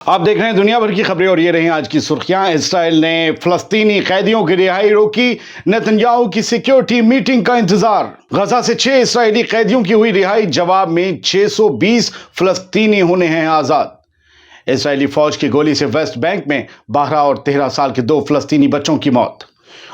आप देख रहे हैं दुनिया भर की खबरें और ये रही आज की सुर्खियां। इसराइल ने फलस्तीनी कैदियों की रिहाई रोकी, नेतन्याहू की सिक्योरिटी मीटिंग का इंतजार। गजा से 6 इसराइली कैदियों की हुई रिहाई, जवाब में 620 फलस्तीनी होने हैं आजाद। इसराइली फौज की गोली से वेस्ट बैंक में 12 और 13 साल के 2 फलस्तीनी बच्चों की मौत।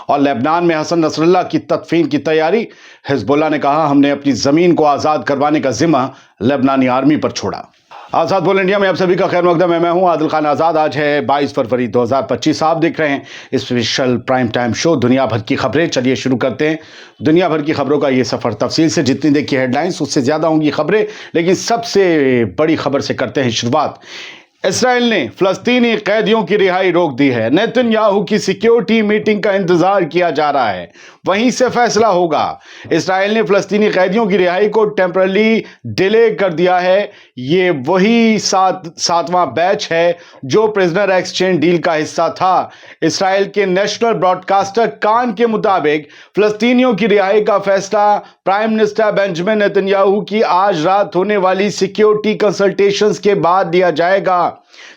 और लेबनान में हसन नसरल्लाह की तदफीन की तैयारी। हिजबुल्लाह ने कहा, हमने अपनी जमीन को आजाद करवाने का जिम्मा लेबनानी आर्मी पर छोड़ा। आजाद बोल इंडिया में आप सभी का खैर मकदम है। मैं हूं आदिल खान आजाद। आज है 22 फरवरी 2025। आप देख रहे हैं स्पेशल प्राइम टाइम शो दुनिया भर की खबरें। चलिए शुरू करते हैं दुनिया भर की खबरों का ये सफर। तफसील से जितनी देखी हेडलाइंस उससे ज्यादा होंगी खबरें, लेकिन सबसे बड़ी खबर से करते हैं शुरुआत। इसराइल ने फलस्तीनी कैदियों की रिहाई रोक दी है। नेतन्याहू की सिक्योरिटी मीटिंग का इंतजार किया जा रहा है, वहीं से फैसला होगा। इसराइल ने फलस्तीनी कैदियों की रिहाई को टेम्पररी डिले कर दिया है। ये वही सातवां बैच है जो प्रिजनर एक्सचेंज डील का हिस्सा था। इसराइल के नेशनल ब्रॉडकास्टर कान के मुताबिक फलस्तीनियों की रिहाई का फैसला प्राइम मिनिस्टर बेंजामिन नेतन्याहू की आज रात होने वाली सिक्योरिटी कंसल्टेशंस के बाद लिया जाएगा।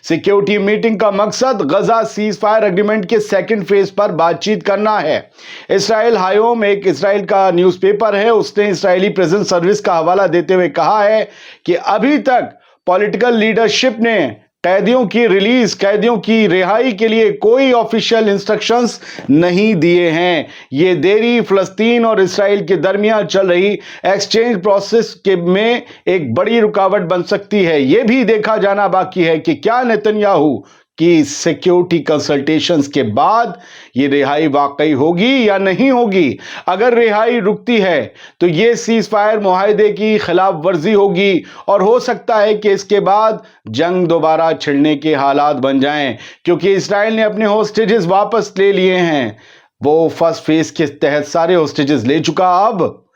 सिक्योरिटी मीटिंग का मकसद गजा सीज फायर एग्रीमेंट के सेकंड फेज पर बातचीत करना है। इसराइल हायोम एक इसराइल का न्यूज़पेपर है, उसने इसराइली प्रेजेंस सर्विस का हवाला देते हुए कहा है कि अभी तक पॉलिटिकल लीडरशिप ने कैदियों की रिलीज, कैदियों की रिहाई के लिए कोई ऑफिशियल इंस्ट्रक्शंस नहीं दिए हैं। ये देरी फलस्तीन और इसराइल के दरमियान चल रही एक्सचेंज प्रोसेस के में एक बड़ी रुकावट बन सकती है। यह भी देखा जाना बाकी है कि क्या नेतन्याहू की सिक्योरिटी कंसल्टेशंस के बाद ये रिहाई वाकई होगी या नहीं होगी। अगर रिहाई रुकती है तो ये सीज फायर मुआहदे की खिलाफ वर्जी होगी और हो सकता है कि इसके बाद जंग दोबारा छिड़ने के हालात बन जाएं, क्योंकि इसराइल ने अपने होस्टेजेस वापस ले लिए हैं। वो फर्स्ट फेज के तहत सारे होस्टेजेस ले चुका। अब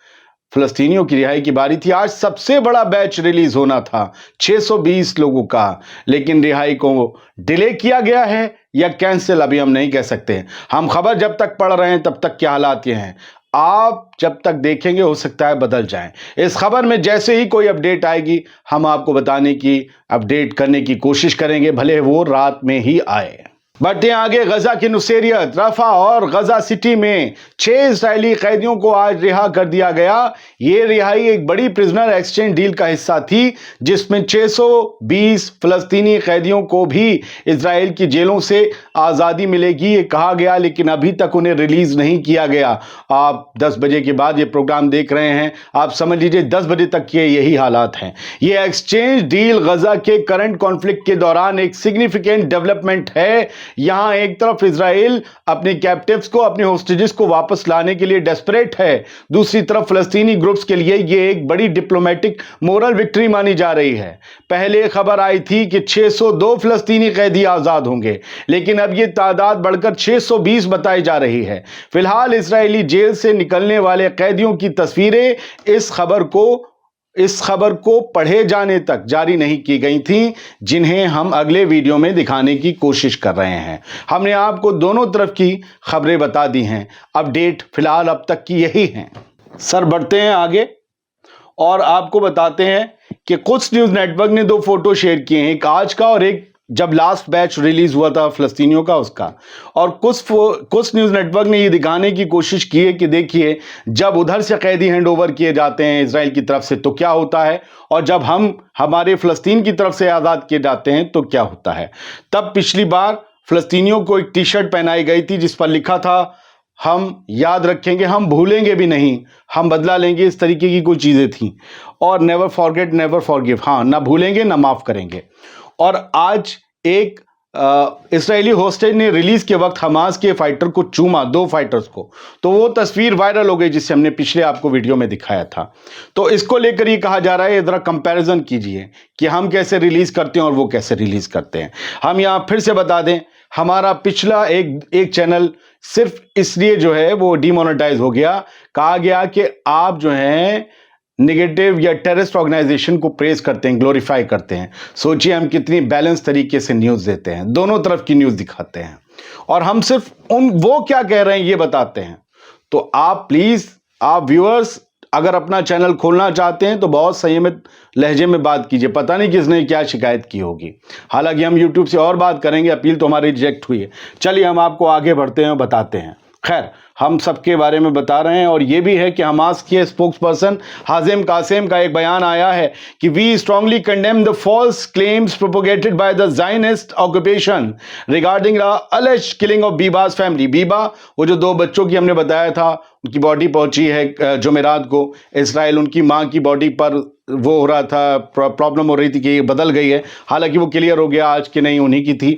फलस्तीनियों की रिहाई की बारी थी। आज सबसे बड़ा बैच रिलीज होना था 620 लोगों का, लेकिन रिहाई को डिले किया गया है या कैंसिल अभी हम नहीं कह सकते। हम खबर जब तक पढ़ रहे हैं तब तक के हालात ये हैं, आप जब तक देखेंगे हो सकता है बदल जाएं। इस खबर में जैसे ही कोई अपडेट आएगी हम आपको बताने की, अपडेट करने की कोशिश करेंगे, भले वो रात में ही आए। बढ़ते हैं आगे। गजा की नुसेरियत, रफा और गजा सिटी में 6 इजरायली कैदियों को आज रिहा कर दिया गया। यह रिहाई एक बड़ी प्रिजनर एक्सचेंज डील का हिस्सा थी, जिसमें 620 फलस्तीनी कैदियों को भी इजराइल की जेलों से आज़ादी मिलेगी, ये कहा गया, लेकिन अभी तक उन्हें रिलीज नहीं किया गया। आप 10 बजे के बाद ये प्रोग्राम देख रहे हैं, आप समझ लीजिए 10 बजे तक के यही हालात हैं। ये एक्सचेंज डील गजा के करंट कॉन्फ्लिक्ट के दौरान एक सिग्निफिकेंट डेवलपमेंट है। यहां एक तरफ इजराइल अपने कैप्टिव्स को, अपने होस्टेजेस को वापस लाने के लिए डेस्परेट है, दूसरी तरफ फलस्तीनी ग्रुप्स के लिए यह एक बड़ी डिप्लोमेटिक मोरल विक्ट्री मानी जा रही है। पहले खबर आई थी कि 602 फलस्तीनी कैदी आजाद होंगे, लेकिन अब यह तादाद बढ़कर 620 बताई जा रही है। फिलहाल इजरायली जेल से निकलने वाले कैदियों की तस्वीरें इस खबर को पढ़े जाने तक जारी नहीं की गई थीं, जिन्हें हम अगले वीडियो में दिखाने की कोशिश कर रहे हैं। हमने आपको दोनों तरफ की खबरें बता दी हैं। अपडेट फिलहाल अब तक की यही हैं। सर बढ़ते हैं आगे और आपको बताते हैं कि कुछ न्यूज़ नेटवर्क ने 2 फोटो शेयर किए हैं, एक आज का और एक जब लास्ट बैच रिलीज हुआ था फलस्तीनियों का उसका। और कुछ न्यूज़ नेटवर्क ने ये दिखाने की कोशिश की है कि देखिए, जब उधर से कैदी हैंड ओवर किए जाते हैं इजराइल की तरफ से तो क्या होता है, और जब हमारे फलस्तीन की तरफ से आज़ाद किए जाते हैं तो क्या होता है। तब पिछली बार फलस्तीनियों को एक टी शर्ट पहनाई गई थी जिस पर लिखा था, हम याद रखेंगे, हम भूलेंगे भी नहीं, हम बदला लेंगे, इस तरीके की कोई चीज़ें थी। और नेवर फॉरगेट नेवर फॉरगिव, हाँ, ना भूलेंगे ना माफ़ करेंगे। और आज एक इजरायली होस्टेज ने रिलीज के वक्त हमास के फाइटर को चूमा, 2 फाइटर्स को, तो वो तस्वीर वायरल हो गई जिसे हमने पिछले आपको वीडियो में दिखाया था। तो इसको लेकर ये कहा जा रहा है, जरा कंपैरिजन कीजिए कि हम कैसे रिलीज करते हैं और वो कैसे रिलीज करते हैं। हम यहाँ फिर से बता दें, हमारा पिछला एक चैनल सिर्फ इसलिए जो है वो डिमोनेटाइज हो गया, कहा गया कि आप जो है निगेटिव या टेररिस्ट ऑर्गेनाइजेशन को प्रेज करते हैं, ग्लोरीफाई करते हैं। सोचिए हम कितनी बैलेंस तरीके से न्यूज़ देते हैं, दोनों तरफ की न्यूज़ दिखाते हैं, और हम सिर्फ वो क्या कह रहे हैं ये बताते हैं। तो आप प्लीज़, आप व्यूअर्स, اگر اپنا چینل کھولنا چاہتے ہیں تو بہت संयमित لہجے میں بات کیجئے، پتہ نہیں کس نے کیا شکایت کی ہوگی۔ حالانکہ ہم یوٹیوب سے اور بات کریں گے، اپیل تو ہماری ریجیکٹ ہوئی ہے۔ چلیے ہم آپ کو آگے بڑھتے ہیں اور بتاتے ہیں۔ خیر، ہم سب کے بارے میں بتا رہے ہیں، اور یہ بھی ہے کہ حماس کے اسپوکس پرسن حازم قاسم کا ایک بیان آیا ہے کہ we strongly condemn the false claims propagated by the Zionist occupation regarding the alleged killing of بیبا's family۔ Biba, وہ جو 2 بچوں کی ہم نے بتایا تھا، ان کی باڈی پہنچی ہے جمعرات کو اسرائیل، ان کی ماں کی باڈی پر وہ ہو رہا تھا، پرابلم ہو رہی تھی کہ یہ بدل گئی ہے، حالانکہ وہ کلیئر ہو گیا آج کہ نہیں انہی کی تھی۔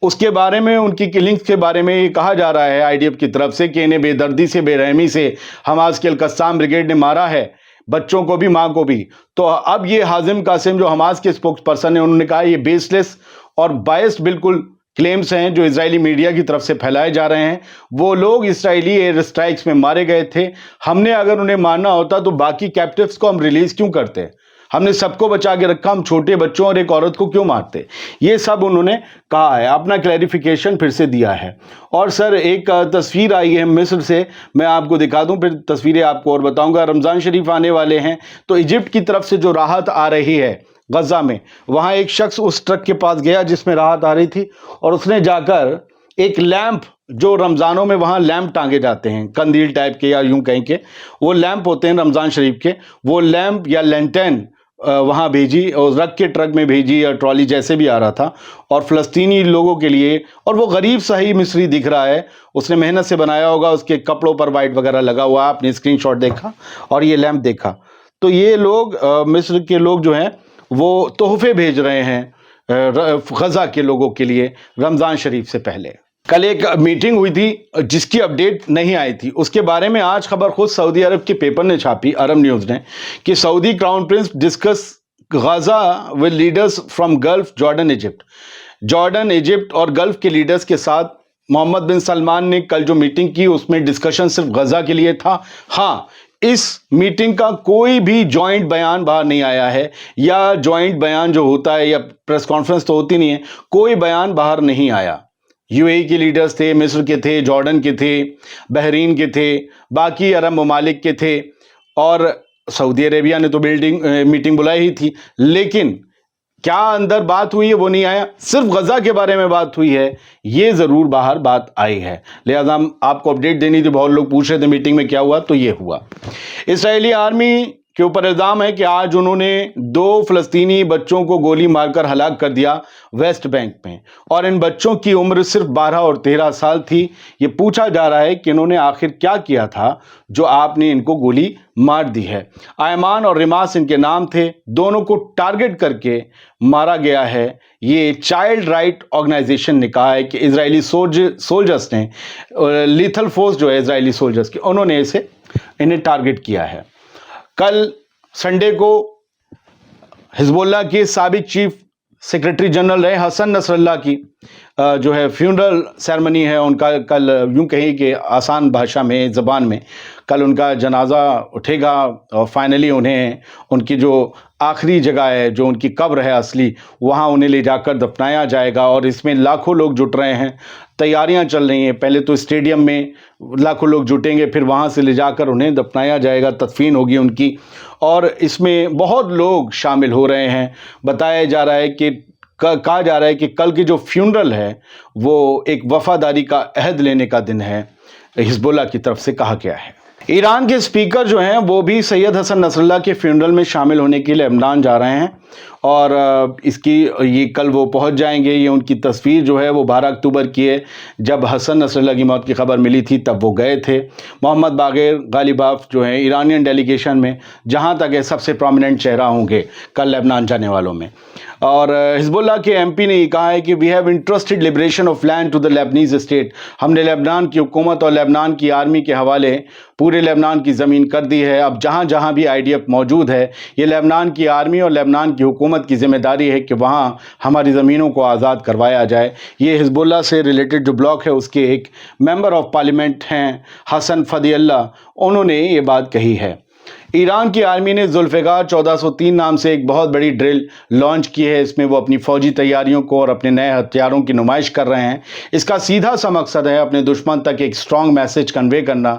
اس کے بارے میں، ان کی کلنگز کے بارے میں یہ کہا جا رہا ہے آئی ڈی ایف کی طرف سے کہ انہیں بے دردی سے، بے رحمی سے حماس کے القسام بریگیڈ نے مارا ہے، بچوں کو بھی، ماں کو بھی۔ تو اب یہ حازم قاسم جو حماس کے اسپوکس پرسن ہیں، انہوں نے کہا یہ بیس لیس اور بائسڈ بالکل کلیمز ہیں جو اسرائیلی میڈیا کی طرف سے پھیلائے جا رہے ہیں۔ وہ لوگ اسرائیلی ایئر اسٹرائکس میں مارے گئے تھے، ہم نے اگر انہیں مارنا ہوتا تو باقی کیپٹیوز کو ہم ریلیز کیوں کرتے؟ ہم نے سب کو بچا کے رکھا، ہم چھوٹے بچوں اور ایک عورت کو کیوں مارتے؟ یہ سب انہوں نے کہا ہے، اپنا کلیریفیکیشن پھر سے دیا ہے۔ اور سر ایک تصویر آئی ہے مصر سے، میں آپ کو دکھا دوں، پھر تصویریں آپ کو اور بتاؤں گا۔ رمضان شریف آنے والے ہیں تو ایجپٹ کی طرف سے جو راحت آ رہی ہے غزہ میں، وہاں ایک شخص اس ٹرک کے پاس گیا جس میں راحت آ رہی تھی، اور اس نے جا کر ایک لیمپ، جو رمضانوں میں وہاں لیمپ ٹانگے جاتے ہیں، قندیل ٹائپ کے یا یوں کہیں کہ وہ لیمپ ہوتے ہیں رمضان شریف کے، وہ لیمپ یا لینٹین وہاں بھیجی اور رکھ کے ٹرک میں بھیجی یا ٹرالی جیسے بھی آ رہا تھا، اور فلسطینی لوگوں کے لیے، اور وہ غریب صحیح مصری دکھ رہا ہے، اس نے محنت سے بنایا ہوگا، اس کے کپڑوں پر وائٹ وغیرہ لگا ہوا، آپ نے اسکرین شاٹ دیکھا اور یہ لیمپ دیکھا، تو یہ لوگ مصر کے لوگ جو ہیں وہ تحفے بھیج رہے ہیں غزہ کے لوگوں کے لیے رمضان شریف سے پہلے۔ کل ایک میٹنگ ہوئی تھی جس کی اپڈیٹ نہیں آئی تھی، اس کے بارے میں آج خبر خود سعودی عرب کے پیپر نے چھاپی، عرب نیوز نے، کہ Saudi crown prince discuss Gaza with leaders from Gulf, Jordan, Egypt. Jordan, Egypt اور گلف کے لیڈرز کے ساتھ محمد بن سلمان نے کل جو میٹنگ کی اس میں ڈسکشن صرف غزہ کے لیے تھا۔ ہاں، اس میٹنگ کا کوئی بھی جوائنٹ بیان باہر نہیں آیا ہے، یا جوائنٹ بیان جو ہوتا ہے یا پریس کانفرنس تو ہوتی نہیں ہے، کوئی بیان باہر نہیں آیا۔ یو اے ای کے لیڈرز تھے، مصر کے تھے، جارڈن کے تھے، بحرین کے تھے، باقی عرب ممالک کے تھے، اور سعودی عربیہ نے تو میٹنگ بلائی ہی تھی، لیکن کیا اندر بات ہوئی ہے وہ نہیں آیا، صرف غزہ کے بارے میں بات ہوئی ہے، یہ ضرور باہر بات آئی ہے، لہذا ہم آپ کو اپڈیٹ دینی تھی، بہت لوگ پوچھ رہے تھے میٹنگ میں کیا ہوا، تو یہ ہوا۔ اسرائیلی آرمی کے اوپر الزام ہے کہ آج انہوں نے 2 فلسطینی بچوں کو گولی مار کر ہلاک کر دیا ویسٹ بینک میں، اور ان بچوں کی عمر صرف 12 اور 13 سال تھی۔ یہ پوچھا جا رہا ہے کہ انہوں نے آخر کیا کیا تھا جو آپ نے ان کو گولی مار دی ہے۔ ایمان اور رماس ان کے نام تھے، دونوں کو ٹارگٹ کر کے مارا گیا ہے۔ یہ چائلڈ رائٹ آرگنائزیشن نے کہا ہے کہ اسرائیلی سولجرز نے، لیتھل فورس جو ہے اسرائیلی سولجرز کی، انہوں نے انہیں ٹارگٹ کیا ہے۔ کل سنڈے کو حزب اللہ کے سابق چیف سیکرٹری جنرل رہے حسن نصر اللہ کی جو ہے فیونرل سیرمنی ہے ان کا، کل یوں کہیں کہ آسان بھاشا میں، زبان میں، کل ان کا جنازہ اٹھے گا، اور فائنلی انہیں ان کی جو آخری جگہ ہے، جو ان کی قبر ہے اصلی، وہاں انہیں لے جا کر دفنایا جائے گا، اور اس میں لاکھوں لوگ جٹ رہے ہیں، تیاریاں چل رہی ہیں۔ پہلے تو اسٹیڈیم میں لاکھوں لوگ جٹیں گے، پھر وہاں سے لے جا کر انہیں دفنایا جائے گا، تدفین ہوگی ان کی، اور اس میں بہت لوگ شامل ہو رہے ہیں۔ بتایا جا رہا ہے کہ کہا جا رہا ہے کہ کل کی جو فیونرل ہے وہ ایک وفاداری کا عہد لینے کا دن ہے، حزب اللہ کی طرف سے کہا گیا ہے۔ ایران کے اسپیکر جو ہیں وہ بھی سید حسن نصر اللہ کے فیونرل میں شامل ہونے کے لیے لبنان جا رہے ہیں، اور یہ کل وہ پہنچ جائیں گے۔ یہ ان کی تصویر جو ہے وہ 12 اکتوبر کی ہے، جب حسن نصر اللہ کی موت کی خبر ملی تھی تب وہ گئے تھے۔ محمد باقر غالیباف جو ہیں ایرانین ڈیلیگیشن میں، جہاں تک ہے سب سے پرومیننٹ چہرہ ہوں گے کل لبنان جانے والوں میں۔ اور حزب اللہ کے ایم پی نے یہ کہا ہے کہ we have interested liberation of land to the Lebanese state, ہم نے لبنان کی حکومت اور لبنان کی آرمی کے حوالے پورے لبنان کی زمین کر دی ہے۔ اب جہاں جہاں بھی آئی ڈی ایف موجود ہے، یہ لبنان کی آرمی اور لبنان کی حکومت کی ذمہ داری ہے کہ وہاں ہماری زمینوں کو آزاد کروایا جائے۔ یہ حزب اللہ سے ریلیٹڈ جو بلاک ہے اس کے ایک ممبر آف پارلیمنٹ ہیں حسن فدی اللہ، انہوں نے یہ بات کہی ہے۔ ईरान की आर्मी ने जुल्फ़िकार 1403 नाम से एक बहुत बड़ी ड्रिल लॉन्च की है। इसमें वो अपनी फौजी तैयारियों को और अपने नए हथियारों की नुमाइश कर रहे हैं। इसका सीधा सा मकसद है अपने दुश्मन तक एक स्ट्रॉन्ग मैसेज कन्वे करना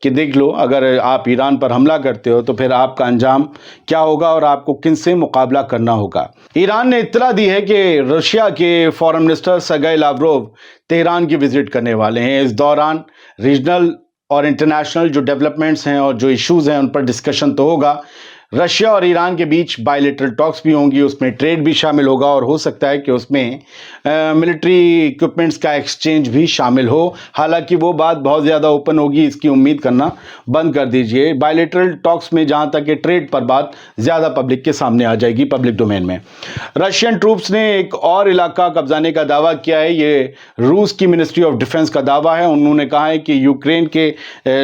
कि देख लो, अगर आप ईरान पर हमला करते हो तो फिर आपका अंजाम क्या होगा और आपको किनसे मुकाबला करना होगा। ईरान ने इत्तला दी है कि रशिया के foreign minister Sergei Lavrov Tehran की विजिट करने वाले हैं। इस दौरान रीजनल और इंटरनेशनल जो डेवलपमेंट्स हैं और जो इश्यूज़ हैं उन पर डिस्कशन तो होगा। रशिया और ईरान के बीच बायलैटरल टॉक्स भी होंगी, उसमें ट्रेड भी शामिल होगा और हो सकता है कि उसमें मिलिट्री इक्विपमेंट्स का एक्सचेंज भी शामिल हो। हालांकि वो बात बहुत ज़्यादा ओपन होगी, इसकी उम्मीद करना बंद कर दीजिए। बायलैटरल टॉक्स में जहाँ तक कि ट्रेड पर बात ज़्यादा पब्लिक के सामने आ जाएगी, पब्लिक डोमेन में। रशियन ट्रूप्स ने एक और इलाका कब्जाने का दावा किया है। ये रूस की मिनिस्ट्री ऑफ डिफेंस का दावा है। उन्होंने कहा है कि यूक्रेन के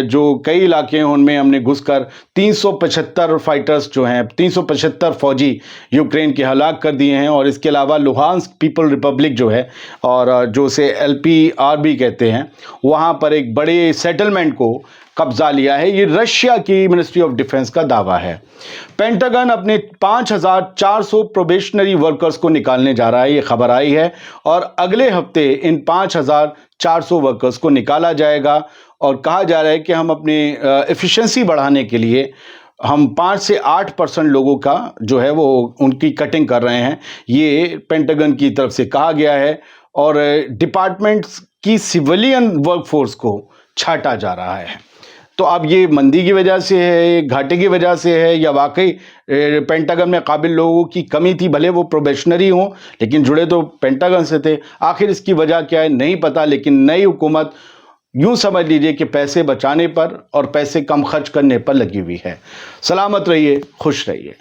जो कई इलाके हैं उनमें हमने घुसकर 375 फाइटर्स जो हैं, 375 फौजी यूक्रेन के हलाक कर दिए हैं। और इसके अलावा लुहांस्क पीपल रिपब्लिक जो है और जो उसे LPR कहते हैं, वहाँ पर एक बड़े सेटलमेंट को कब्जा लिया है। ये रशिया की मिनिस्ट्री ऑफ डिफेंस का दावा है। पेंटागन अपने 5400 प्रोबेशनरी वर्कर्स को निकालने जा रहा है, ये खबर आई है। और अगले हफ्ते इन 5400 वर्कर्स को निकाला जाएगा और कहा जा रहा है कि हम अपनी एफिशिएंसी बढ़ाने के लिए हम 5 से 8% लोगों का जो है वो उनकी कटिंग कर रहे हैं। ये पेंटागन की तरफ से कहा गया है और डिपार्टमेंट्स की सिविलियन वर्कफोर्स को छांटा जा रहा है। तो अब ये मंदी की वजह से है, घाटे की वजह से है, या वाकई पेंटागन में काबिल लोगों की कमी थी? भले वो प्रोबेशनरी हों लेकिन जुड़े तो पेंटागन से थे। आखिर इसकी वजह क्या है नहीं पता, लेकिन नई हुकूमत यूं समझ लीजिए कि पैसे बचाने पर और पैसे कम खर्च करने पर लगी हुई है। सलामत रहिए, खुश रहिए।